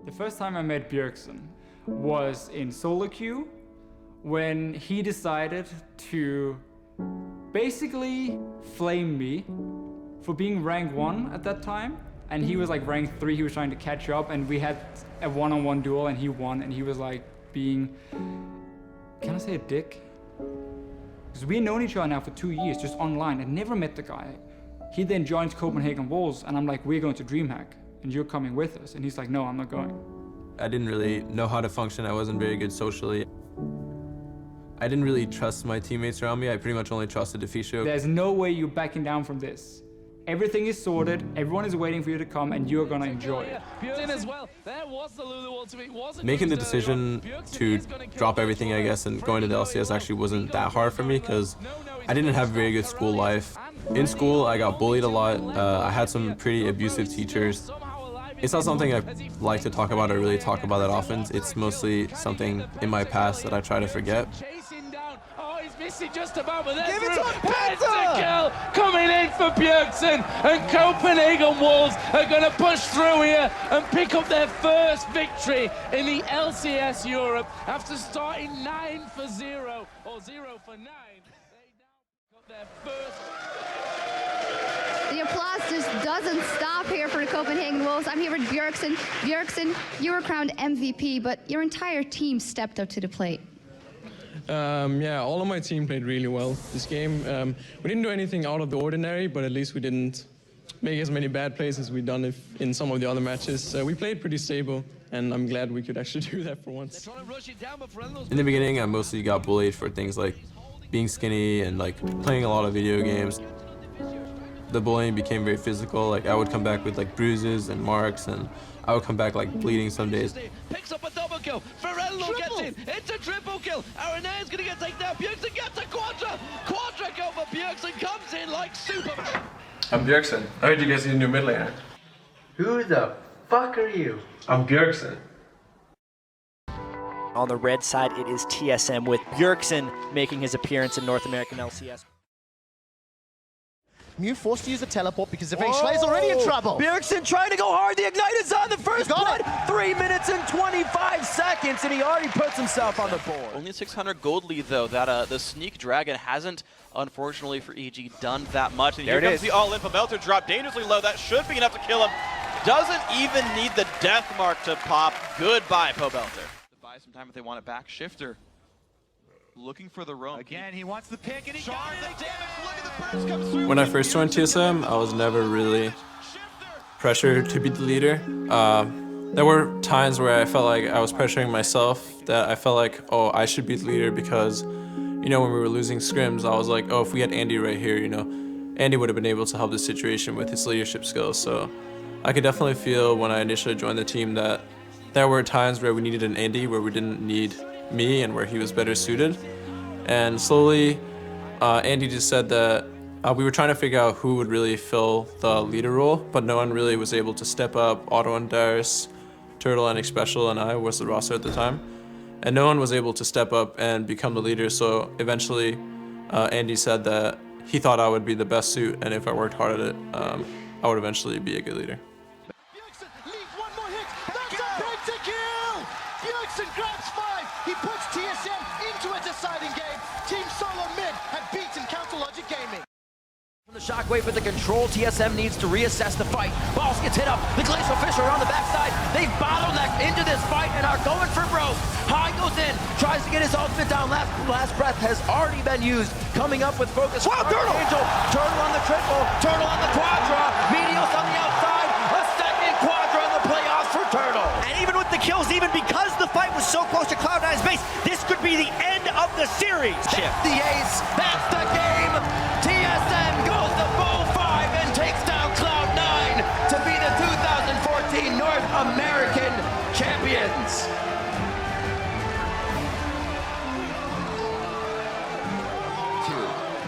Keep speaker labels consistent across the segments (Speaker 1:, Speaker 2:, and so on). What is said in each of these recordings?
Speaker 1: The first time I met Bjergsen was in solo queue when he decided to basically flame me for being rank 1 at that time, and he was like rank 3. He was trying to catch up, and we had a one-on-one duel and he won, and he was like being, can I say a dick? Because we had known each other now for 2 years, just online. I never met the guy. He then joins Copenhagen Wolves, and I'm like, we're going to DreamHack and you're coming with us. And he's like, no, I'm not going.
Speaker 2: I didn't really know how to function. I wasn't very good socially. I didn't really trust my teammates around me. I pretty much only trusted Defisho.
Speaker 1: There's no way you're backing down from this. Everything is sorted, everyone is waiting for you to come, and you're gonna enjoy it.
Speaker 2: Making the decision to drop everything, I guess, and going to the LCS actually wasn't that hard for me because I didn't have a very good school life. In school, I got bullied a lot. I had some pretty abusive teachers. It's not something I like to talk about or really talk about that often. It's mostly something in my past that I try to forget.
Speaker 3: Just about, but give it to Pentakill coming in for Bjergsen, and Copenhagen Wolves are going to push through here and pick up their first victory in the LCS Europe after starting 9-0 or 0-9. They now got their first.
Speaker 4: The applause just doesn't stop here for the Copenhagen Wolves. I'm here with Bjergsen. Bjergsen, you were crowned MVP, but your entire team stepped up to the plate.
Speaker 5: Yeah, all of my team played really well this game. We didn't do anything out of the ordinary, but at least we didn't make as many bad plays as we've done in some of the other matches. We played pretty stable, and I'm glad we could actually do that for once.
Speaker 2: In the beginning, I mostly got bullied for things like being skinny and like playing a lot of video games. The bullying became very physical. Like I would come back with like bruises and marks, and I would come back like bleeding some days.
Speaker 3: Picks up a double kill. Ferrello gets in. It's a triple kill. Arena is going to get taken down. Bjergsen gets a quadra. Quadra kill, but Bjergsen comes in like Superman.
Speaker 6: I'm Bjergsen. I heard you guys need a new mid laner.
Speaker 7: Who the fuck are you?
Speaker 6: I'm Bjergsen.
Speaker 8: On the red side, it is TSM with Bjergsen making his appearance in North American LCS.
Speaker 9: Mew forced to use a teleport because the Schlei's already in trouble.
Speaker 10: Bjergsen trying to go hard. The Ignite is on the first blood. 3 minutes and 25 seconds, and he already puts himself on the board.
Speaker 11: Only 600 gold lead, though. That the Sneak Dragon hasn't, unfortunately for EG, done that much. And here comes the all-in Pobelter drop. Dangerously low. That should be enough to kill him. Doesn't even need the death mark to pop. Goodbye, Pobelter. Buy some time if they want it back. Shifter looking for the roam.
Speaker 3: Again, he wants the pick, and he
Speaker 11: got the damage. Look at the burst come through.
Speaker 2: When I first joined TSM, I was never really pressured to be the leader. There were times where I felt like I was pressuring myself, that I felt like, oh, I should be the leader because, you know, when we were losing scrims, I was like, oh, if we had Andy right here, you know, Andy would have been able to help the situation with his leadership skills. So I could definitely feel when I initially joined the team that there were times where we needed an Andy, where we didn't need me and where he was better suited. And slowly, Andy just said that we were trying to figure out who would really fill the leader role, but no one really was able to step up. Otto and Darius, Turtle and Xpecial and I was the roster at the time. And no one was able to step up and become the leader, so eventually Andy said that he thought I would be the best suit, and if I worked hard at it, I would eventually be a good leader.
Speaker 9: Bjergsen leaves one more hit. That's a pentakill! Bjergsen grabs 5. He puts TSM into a deciding game. Team Solo Mid have beaten Counterlogic Gaming.
Speaker 10: From the shockwave with the control, TSM needs to reassess the fight. Balls gets hit up. The Glacial Fish are on the backside. They bottleneck into this fight and are going for broke. High goes in, tries to get his ultimate down. Last breath has already been used. Coming up with focus. Wow, Turtle! Turtle on the triple. Turtle on the quadra. Meteos on the outside. A second quadra in the playoffs for Turtle.
Speaker 8: And even with the kills, even because the fight was so close to Cloud9's base, this could be the end of the series.
Speaker 10: The ace, that's the game. TSM goes to full 5 and takes down Cloud9 to be the 2014 North American champions.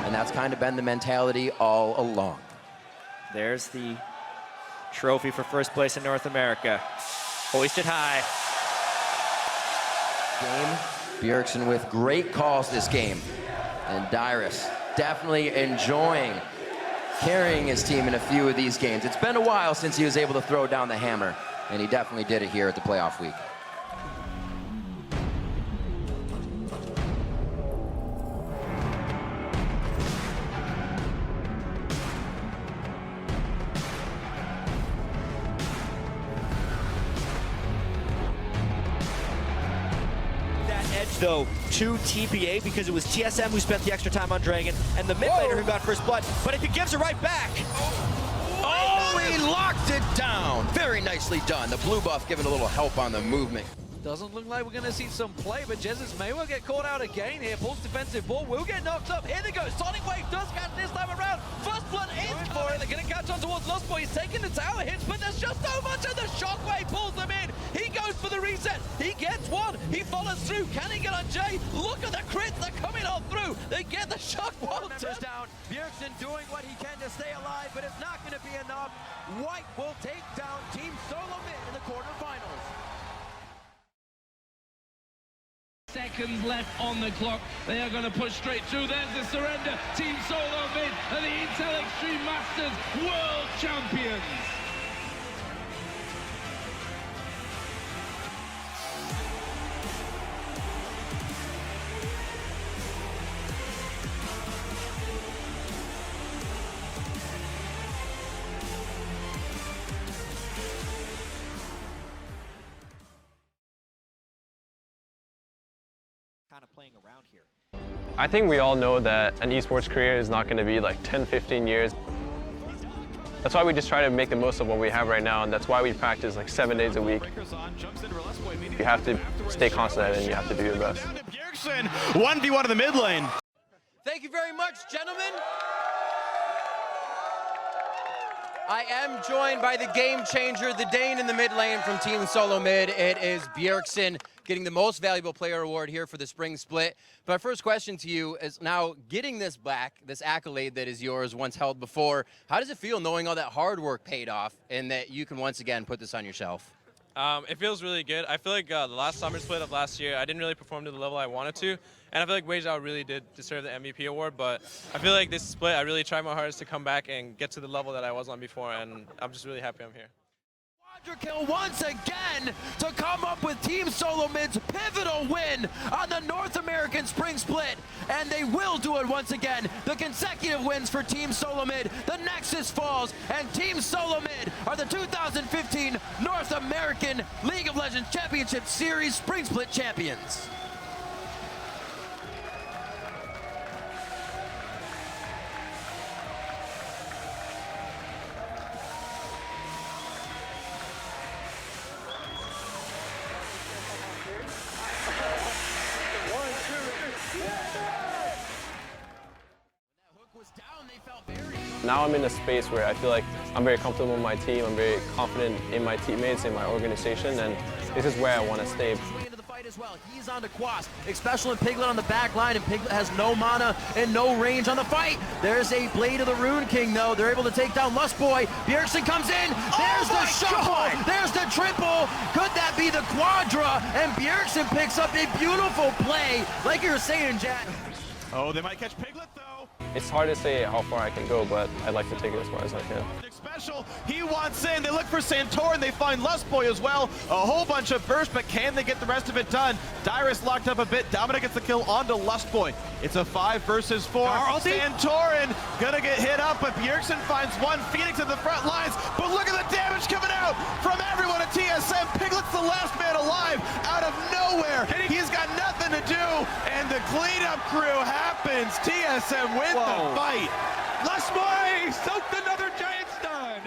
Speaker 10: And that's kind of been the mentality all along.
Speaker 8: There's the trophy for first place in North America. Hoisted high.
Speaker 10: Game, Bjergsen with great calls this game. And Dyrus definitely enjoying carrying his team in a few of these games. It's been a while since he was able to throw down the hammer. and he definitely did it here at the playoff week.
Speaker 12: Though to TPA because it was TSM who spent the extra time on Dragon and the mid laner who got first blood, but if he gives it right back.
Speaker 10: Oh, he locked it down. Very nicely done. The blue buff giving a little help on the movement.
Speaker 3: Doesn't look like we're going to see some play, but Jesus may well get caught out again here. Pulls defensive ball, will get knocked up. Here they go. Sonic Wave does catch this time around. First blood is coming. They're going to catch on towards Lost Boy. He's taking the tower hits, but there's just so much, and the Shockwave pulls them in. He goes for the reset. He gets one. He follows through. Can he get on Jay? Look at the crits. They're coming all through. They get the shock wall down.
Speaker 10: Bjergsen doing what he can to stay alive, but it's not going to be enough. White will take down Team Solo Mid in the quarterfinals.
Speaker 3: Seconds left on the clock. They are going to push straight through. There's the surrender. Team Solo Mid and the Intel Extreme Masters World Champions.
Speaker 12: Kind of playing around here.
Speaker 2: I think we all know that an esports career is not going to be like 10, 15 years. That's why we just try to make the most of what we have right now, and that's why we practice like 7 days a week. You have to stay constant and you have to do your best.
Speaker 11: Bjergsen, 1v1 in the mid lane.
Speaker 10: Thank you very much, gentlemen. I am joined by the game changer, the Dane in the mid lane from Team Solo Mid. It is Bjergsen getting the most valuable player award here for the spring split. But my first question to you is now getting this back, this accolade that is yours once held before. How does it feel knowing all that hard work paid off and that you can once again put this on your shelf?
Speaker 2: It feels really good. I feel like the last summer split of last year, I didn't really perform to the level I wanted to. And I feel like Wage Out really did deserve the MVP award, but I feel like this split, I really tried my hardest to come back and get to the level that I was on before, and I'm just really happy I'm here.
Speaker 10: Kill once again to come up with Team Solo Mid's pivotal win on the North American Spring Split, and they will do it once again. The consecutive wins for Team Solo Mid, the Nexus falls, and Team Solo Mid are the 2015 North American League of Legends Championship Series Spring Split champions.
Speaker 2: Now I'm in a space where I feel like I'm very comfortable with my team, I'm very confident in my teammates, in my organization, and this is where I want to stay.
Speaker 10: Into the fight as well. He's on to Quas. Expecial and Piglet on the back line, and Piglet has no mana and no range on the fight. There's a Blade of the Rune King, though. They're able to take down Lust Boy. Bjergsen comes in. There's the shuffle. There's the triple. Could that be the quadra? And Bjergsen picks up a beautiful play. Like you were saying, Jack.
Speaker 11: Oh, they might catch Piglet, though.
Speaker 2: It's hard to say how far I can go, but I'd like to take it as far as I can.
Speaker 11: Special, he wants in. They look for Santorin. They find Lustboy as well. A whole bunch of burst, but can they get the rest of it done? Dyrus locked up a bit. Dominic gets the kill onto Lustboy. It's a 5 versus 4. Santorin gonna get hit up, but Bjergsen finds one. Phoenix in the front lines, but look at the damage coming out from everyone at TSM. Piglet's the last man alive out of nowhere. He's got nothing to do, and the cleanup crew happens. TSM wins the fight.
Speaker 3: Lustboy soaked another giant stun.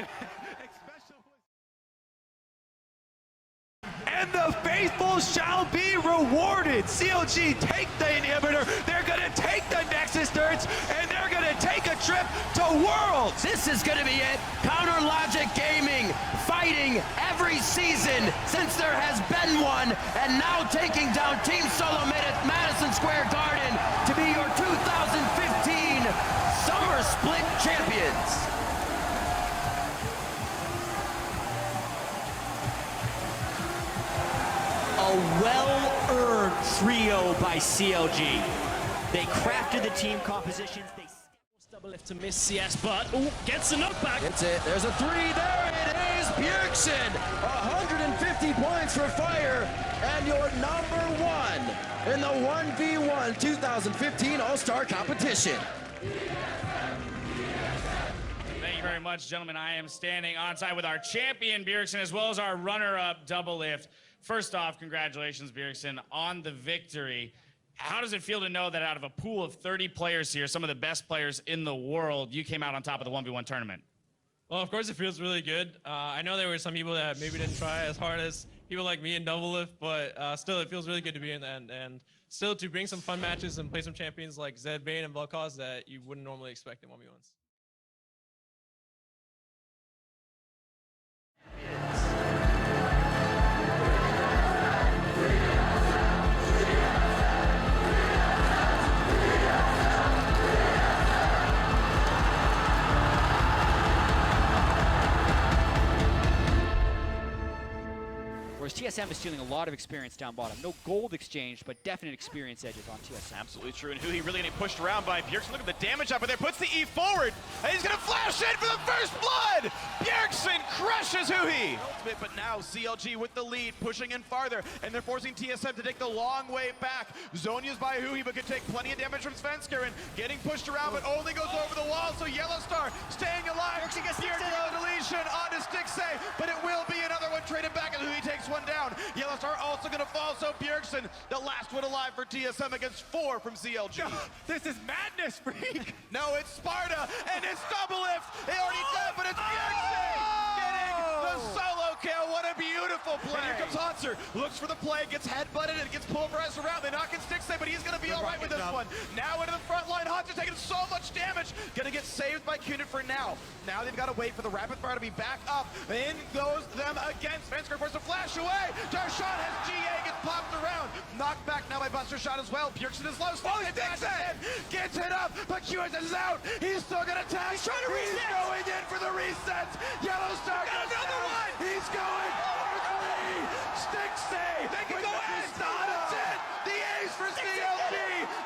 Speaker 13: And the faithful shall be rewarded. CLG take the inhibitor. They're going to take the Nexus turrets, and they're going to take a trip to Worlds.
Speaker 10: This is going to be it. Counter Logic Gaming fighting every season since there has been one, and now taking down Team Solo Mid at Madison Square Garden to be your 2015 Summer Split champions.
Speaker 12: A well-earned trio by CLG. They crafted the team compositions. They
Speaker 14: To miss CS, but gets a knockback.
Speaker 10: Gets it. There's a three. There it is. Bjergsen. 150 points for Fire, and your number one in the 1v1 2015 All-Star competition.
Speaker 15: Thank you very much, gentlemen. I am standing on side with our champion Bjergsen as well as our runner-up Double Lift. First off, congratulations, Bjergsen, on the victory. How does it feel to know that out of a pool of 30 players here, some of the best players in the world, you came out on top of the 1v1 tournament?
Speaker 5: Well, of course it feels really good. I know there were some people that maybe didn't try as hard as people like me in Double Lift, but still it feels really good to be in the end. And still to bring some fun matches and play some champions like Zed, Vayne, and Vel'Koz that you wouldn't normally expect in 1v1s.
Speaker 16: Whereas TSM is stealing a lot of experience down bottom. No gold exchange, but definite experience edges on TSM.
Speaker 11: Absolutely true, and Huhi really getting pushed around by Bjergsen. Look at the damage up there, puts the E forward, and he's gonna flash in for the first blood! Bjergsen crushes Huhi! Ultimate, but now CLG with the lead, pushing in farther, and they're forcing TSM to take the long way back. Zhonya's by Huhi, but could take plenty of damage from Svenskeren, and getting pushed around, but only goes over the wall, so Yellowstar staying alive. Bjergsen gets the deletion onto Stixxay, but it will be another one traded back, and Huhi takes one down. Yellowstar also gonna fall, so Bjergsen, the last one alive for TSM against 4 from CLG.
Speaker 13: No, this is madness, freak!
Speaker 11: No, it's Sparta, and it's Double Lift! They already did, but it's Bjergsen getting the solo kill. What a beautiful play! And here comes Hanser, looks for the play, gets headbutted, and gets pulverized around. They knock in Stixxay, but he's gonna be alright with this one. Now into the front line, Hanser's taking so much damage, gonna get saved by Kunit for now. Now they've gotta wait for the rapid fire to be back up. In goes them again. Svenskeren forces a flash away. Darshot has GA, gets popped around. Knocked back now by Buster Shot as well. Bjergsen is low. Gets hit up, but QS is out. He's still gonna tag. He's trying to reset. He's going in for the resets. Yellowstar got another one. He's going for 3. Stixxay. They can go ahead. That's it. The ace for CLG.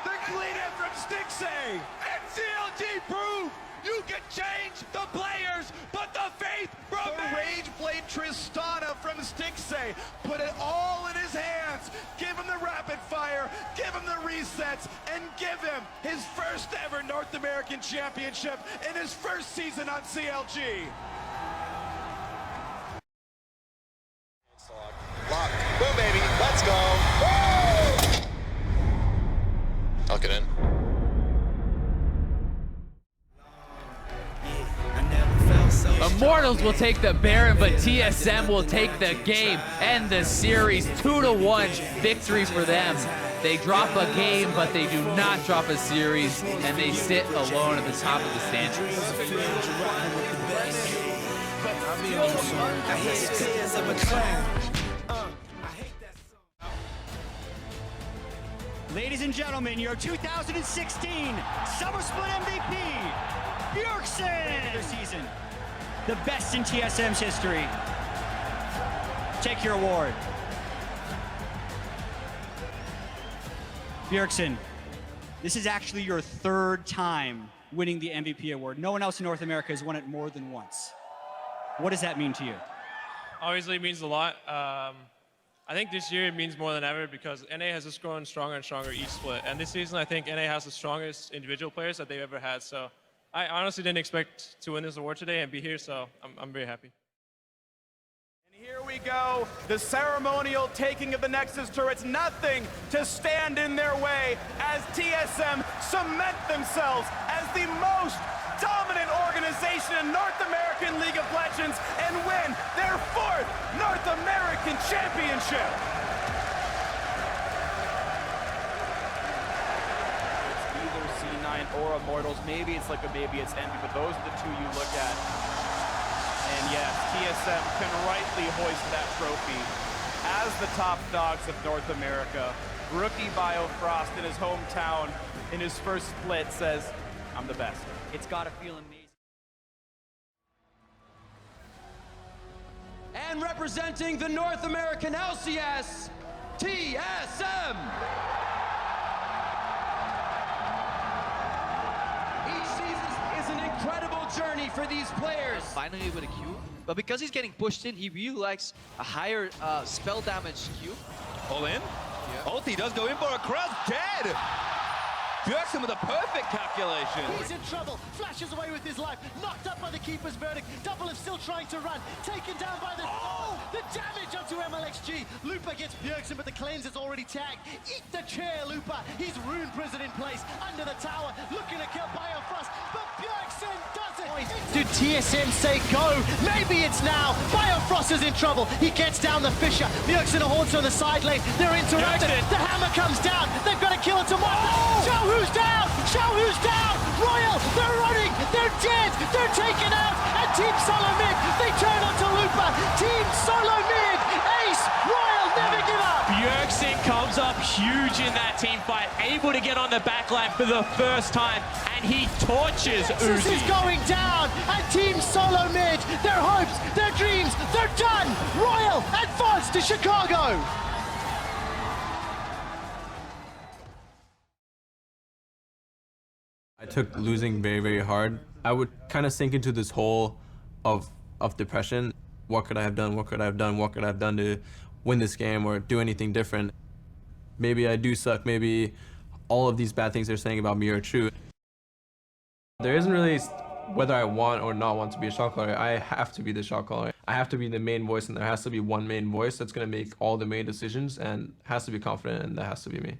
Speaker 11: The cleanup from Stixxay.
Speaker 13: And CLG proved you can change the players, but the faith from
Speaker 11: the Rage Blade Tristana from Stixxay. Put it all in his hands. Give him the rapid fire, give him the resets, and give him his first ever North American Championship in his first season on CLG.
Speaker 17: Lock. Boom, baby. Let's go. Woo! I'll get in.
Speaker 18: Immortals will take the Baron, but TSM will take the game and the series. 2-1 victory for them. They drop a game, but they do not drop a series, and they sit alone at the top of the standings.
Speaker 19: Ladies and gentlemen, your 2016 Summer Split MVP, Bjergsen! This season, the best in TSM's history. Take your award. Bjergsen, this is actually your 3rd time winning the MVP award. No one else in North America has won it more than once. What does that mean to you?
Speaker 5: Obviously, it means a lot. I think this year it means more than ever because NA has just grown stronger and stronger each split. And this season, I think NA has the strongest individual players that they've ever had. So I honestly didn't expect to win this award today and be here, so I'm very happy.
Speaker 11: And here we go, the ceremonial taking of the Nexus turrets. Nothing to stand in their way as TSM cement themselves as the most dominant organization in North American League of Legends and win their 4th North American Championship. It's either C9 or Immortals. Maybe it's like a maybe it's Envy, but those are the 2 you look at. And yes, TSM can rightly hoist that trophy as the top dogs of North America. Rookie Biofrost in his hometown in his first split says, I'm the best.
Speaker 16: It's got to feel amazing.
Speaker 10: And representing the North American LCS, TSM. Each season
Speaker 12: incredible journey for these players. Finally with a Q, but because he's getting pushed in, he really likes a higher spell damage Q.
Speaker 13: All in? Yeah. Ulti does go in for a cross, dead! Bjergsen with a perfect calculation.
Speaker 9: He's in trouble, flashes away with his life, knocked up by the keeper's verdict. Doublelift still trying to run, taken down by the... Oh! The damage onto MLXG. Lupa gets Bjergsen, but the cleanse is already tagged. Eat the chair, Lupa. He's Rune Prison in place, under the tower, looking to kill Biofrost, but Bjergsen does it. Did TSM say go? Maybe it's now. Biofrost is in trouble. He gets down the Fisher. Bjergsen haunts on the side lane. They're interrupted. The hammer comes down. They've got to kill it to one. Show who's down! Show who's down! Royal, they're running! They're dead! They're taken out! And Team Solo Mid, they turn onto Lupa! Team Solo Mid! Ace! Royal, never give up!
Speaker 14: Bjergsen comes up huge in that team fight, able to get on the backline for the first time, and he torches
Speaker 9: Nexus
Speaker 14: Uzi.
Speaker 9: is going down! And Team Solo Mid, their hopes, their dreams, they're done! Royal advance to Chicago!
Speaker 2: I took losing very, very hard. I would kind of sink into this hole of depression. What could I have done? What could I have done? What could I have done to win this game or do anything different? Maybe I do suck. Maybe all of these bad things they're saying about me are true. There isn't really whether I want or not want to be a shot caller. I have to be the shot caller. I have to be the main voice, and there has to be one main voice that's going to make all the main decisions and has to be confident, and that has to be me.